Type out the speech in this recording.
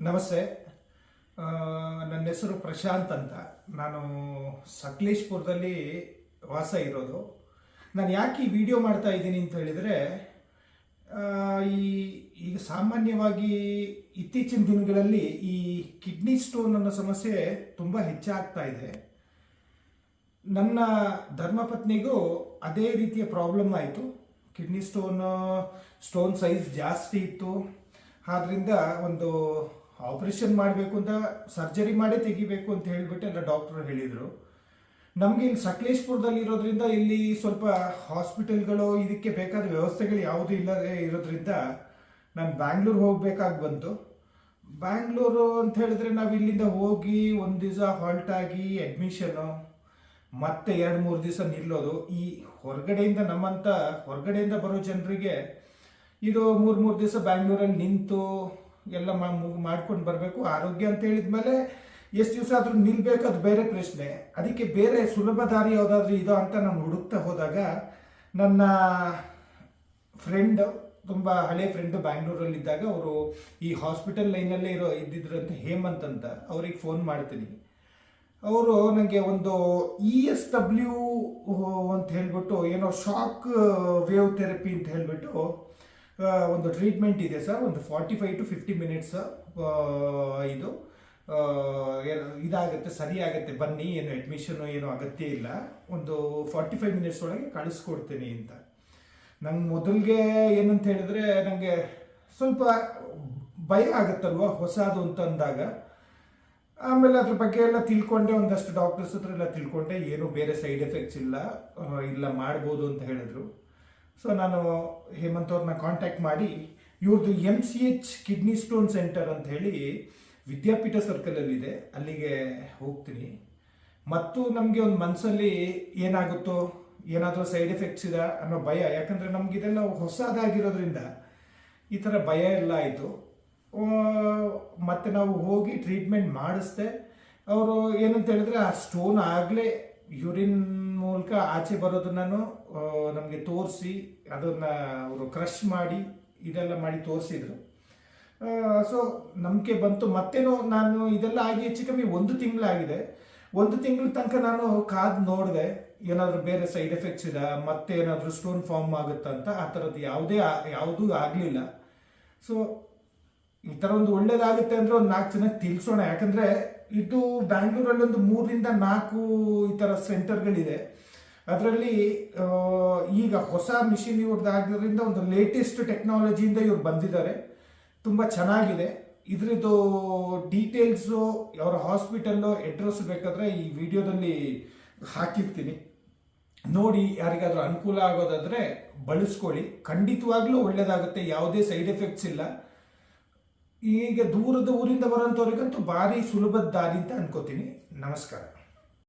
ನಮಸ್ತೆ. ನನ್ನ ಹೆಸರು ಪ್ರಶಾಂತ್ ಅಂತ. ನಾನು ಸಕಲೇಶ್ಪುರದಲ್ಲಿ ವಾಸ ಇರೋದು. ನಾನು ಯಾಕೆ ಈ ವಿಡಿಯೋ ಮಾಡ್ತಾ ಇದ್ದೀನಿ ಅಂತ ಹೇಳಿದರೆ, ಈಗ ಸಾಮಾನ್ಯವಾಗಿ ಇತ್ತೀಚಿನ ದಿನಗಳಲ್ಲಿ ಈ ಕಿಡ್ನಿ ಸ್ಟೋನ್ ಅನ್ನೋ ಸಮಸ್ಯೆ ತುಂಬ ಹೆಚ್ಚಾಗ್ತಾ ಇದೆ. ನನ್ನ ಧರ್ಮಪತ್ನಿಗೂ ಅದೇ ರೀತಿಯ ಪ್ರಾಬ್ಲಮ್ ಆಯಿತು. ಕಿಡ್ನಿ ಸ್ಟೋನ್ ಸೈಜ್ ಜಾಸ್ತಿ ಇತ್ತು. ಆದ್ದರಿಂದ ಒಂದು ಆಪರೇಷನ್ ಮಾಡಬೇಕು ಅಂತ, ಸರ್ಜರಿ ಮಾಡೇ ತೆಗಿಬೇಕು ಅಂತ ಹೇಳಿಬಿಟ್ಟು ಎಲ್ಲ ಡಾಕ್ಟ್ರು ಹೇಳಿದರು. ನಮಗೆ ಇಲ್ಲಿ ಸಕಲೇಶ್ಪುರದಲ್ಲಿ ಇರೋದ್ರಿಂದ ಇಲ್ಲಿ ಸ್ವಲ್ಪ ಹಾಸ್ಪಿಟಲ್ಗಳು, ಇದಕ್ಕೆ ಬೇಕಾದ ವ್ಯವಸ್ಥೆಗಳು ಯಾವುದೂ ಇಲ್ಲದೆ ಇರೋದ್ರಿಂದ ನಾನು ಬ್ಯಾಂಗ್ಳೂರು ಹೋಗಬೇಕಾಗಿ ಬಂತು. ಬ್ಯಾಂಗ್ಳೂರು ಅಂತ ಹೇಳಿದ್ರೆ ನಾವು ಇಲ್ಲಿಂದ ಹೋಗಿ ಒಂದು ದಿವಸ ಹಾಲ್ಟ್ ಆಗಿ ಅಡ್ಮಿಷನು, ಮತ್ತೆ 2-3 ದಿವಸ ನಿಲ್ಲೋದು. ಈ ಹೊರಗಡೆಯಿಂದ ಬರೋ ಜನರಿಗೆ ಇದು 3 ದಿವಸ ಬ್ಯಾಂಗ್ಳೂರಲ್ಲಿ ನಿಂತು ಎಲ್ಲ ಮಾಡ್ಕೊಂಡು ಬರಬೇಕು. ಆರೋಗ್ಯ ಅಂತ ಹೇಳಿದ್ಮೇಲೆ ಎಷ್ಟು ದಿವಸ ಆದರೂ ನಿಲ್ಬೇಕು, ಅದು ಬೇರೆ ಪ್ರಶ್ನೆ. ಅದಕ್ಕೆ ಬೇರೆ ಸುಲಭ ದಾರಿ ಯಾವುದಾದ್ರೂ ಇದೋ ಅಂತ ನಾನು ಹುಡುಕ್ತಾ ಹೋದಾಗ ನನ್ನ ಫ್ರೆಂಡ್, ತುಂಬ ಹಳೆ ಫ್ರೆಂಡು ಬ್ಯಾಂಗ್ಳೂರಲ್ಲಿದ್ದಾಗ ಅವರು ಈ ಹಾಸ್ಪಿಟಲ್ ಲೈನಲ್ಲೇ ಇದ್ದಿದ್ರಂತ, ಹೇಮಂತ್ ಅಂತ. ಅವ್ರಿಗೆ ಫೋನ್ ಮಾಡ್ತೀನಿ. ಅವರು ನನಗೆ ಒಂದು ESW ಅಂತ ಹೇಳ್ಬಿಟ್ಟು, ಏನೋ ಶಾಕ್ ವೇವ್ ಥೆರಪಿ ಅಂತ ಹೇಳ್ಬಿಟ್ಟು ಒಂದು ಟ್ರೀಟ್ಮೆಂಟ್ ಇದೆ ಸರ್, ಒಂದು 45 to 50 minutes ಇದು ಇದಾಗುತ್ತೆ, ಸರಿ ಆಗುತ್ತೆ, ಬನ್ನಿ, ಏನು ಅಡ್ಮಿಷನು ಏನೋ ಅಗತ್ಯ ಇಲ್ಲ, ಒಂದು 45 minutes ಒಳಗೆ ಕಳಿಸ್ಕೊಡ್ತೀನಿ ಅಂತ. ನಂಗೆ ಮೊದಲಿಗೆ ಏನಂತ ಹೇಳಿದ್ರೆ, ನನಗೆ ಸ್ವಲ್ಪ ಭಯ ಆಗುತ್ತಲ್ವ ಹೊಸದು ಅಂತಂದಾಗ. ಆಮೇಲೆ ಅದ್ರ ಬಗ್ಗೆ ಎಲ್ಲ ತಿಳ್ಕೊಂಡೆ, ಒಂದಷ್ಟು ಡಾಕ್ಟರ್ಸ್ ಹತ್ರ ಎಲ್ಲ ತಿಳ್ಕೊಂಡೆ, ಏನು ಬೇರೆ ಸೈಡ್ ಎಫೆಕ್ಟ್ಸ್ ಇಲ್ಲ ಮಾಡ್ಬೋದು ಅಂತ ಹೇಳಿದ್ರು. ಸೊ ನಾನು ಹೇಮಂತ್ ಅವ್ರನ್ನ ಕಾಂಟ್ಯಾಕ್ಟ್ ಮಾಡಿ, ಇವ್ರದ್ದು MCH ಕಿಡ್ನಿ ಸ್ಟೋನ್ ಸೆಂಟರ್ ಅಂತ ಹೇಳಿ ವಿದ್ಯಾಪೀಠ ಸರ್ಕಲಲ್ಲಿದೆ, ಅಲ್ಲಿಗೆ ಹೋಗ್ತೀನಿ. ಮತ್ತು ನಮಗೆ ಒಂದು ಮನಸ್ಸಲ್ಲಿ ಏನಾಗುತ್ತೋ, ಏನಾದರೂ ಸೈಡ್ ಎಫೆಕ್ಟ್ಸ್ ಇದೆ ಅನ್ನೋ ಭಯ. ಯಾಕಂದರೆ ನಮಗಿದೆಲ್ಲ ಹೊಸದಾಗಿರೋದ್ರಿಂದ ಈ ಥರ ಭಯ ಎಲ್ಲ ಆಯಿತು. ಮತ್ತು ನಾವು ಹೋಗಿ ಟ್ರೀಟ್ಮೆಂಟ್ ಮಾಡಿಸ್ದೆ. ಅವರು ಏನಂತ ಹೇಳಿದ್ರೆ, ಆ ಸ್ಟೋನ್ ಆಗಲೇ ಯೂರಿನ್ ಮೂಲಕ ಆಚೆ ಬರೋದನ್ನು ನಮಗೆ ತೋರಿಸಿ, ಅದನ್ನು ಅವರು ಕ್ರಷ್ ಮಾಡಿ ಇದೆಲ್ಲ ಮಾಡಿ ತೋರಿಸಿದ್ರು. ಸೊ ನಂಬಿಕೆ ಬಂತು. ಮತ್ತೇನೋ ನಾನು ಇದೆಲ್ಲ ಆಗಿ ಹೆಚ್ಚು ಕಮ್ಮಿ 1 ತಿಂಗಳಾಗಿದೆ. 1 ತಿಂಗಳ ತನಕ ನಾನು ಕಾದು ನೋಡಿದೆ, ಏನಾದರೂ ಬೇರೆ ಸೈಡ್ ಎಫೆಕ್ಟ್ಸ್ ಇದೆ, ಮತ್ತೆ ಏನಾದರೂ ಸ್ಟೋನ್ ಫಾರ್ಮ್ ಆಗುತ್ತಂತ. ಆ ಥರದ್ದು ಯಾವುದೂ ಆಗಲಿಲ್ಲ. ಸೊ ಈ ಥರ ಒಂದು ಒಳ್ಳೇದಾಗುತ್ತೆ ಅಂದರೆ ಒಂದು 4 ಜನಕ್ಕೆ ತಿಳಿಸೋಣ. ಯಾಕಂದರೆ ಇದು ಬ್ಯಾಂಗ್ಳೂರಲ್ಲಿ ಒಂದು 3-4 ಈ ಥರ ಸೆಂಟರ್ಗಳಿದೆ. ಅದರಲ್ಲಿ ಈಗ ಹೊಸ ಮಿಷಿನ್ ಇವ್ರದ್ದಾಗಿರೋದ್ರಿಂದ ಒಂದು ಲೇಟೆಸ್ಟ್ ಟೆಕ್ನಾಲಜಿಯಿಂದ ಇವ್ರು ಬಂದಿದ್ದಾರೆ, ತುಂಬ ಚೆನ್ನಾಗಿದೆ. ಇದ್ರದ್ದು ಡೀಟೇಲ್ಸು, ಅವರ ಹಾಸ್ಪಿಟಲ್ಲು ಅಡ್ರೆಸ್ ಬೇಕಾದರೆ ಈ ವಿಡಿಯೋದಲ್ಲಿ ಹಾಕಿರ್ತೀನಿ, ನೋಡಿ. ಯಾರಿಗಾದ್ರೂ ಅನುಕೂಲ ಆಗೋದಾದರೆ ಬಳಸ್ಕೊಳ್ಳಿ, ಖಂಡಿತವಾಗ್ಲೂ ಒಳ್ಳೆಯದಾಗುತ್ತೆ, ಯಾವುದೇ ಸೈಡ್ ಎಫೆಕ್ಟ್ಸ್ ಇಲ್ಲ. ಈಗ ದೂರದ ಊರಿಂದ ಬರೋಂಥವ್ರಿಗಂತೂ ಭಾರಿ ಸುಲಭದ ದಾರಿ ಅಂತ ಅನ್ಕೋತೀನಿ. ನಮಸ್ಕಾರ.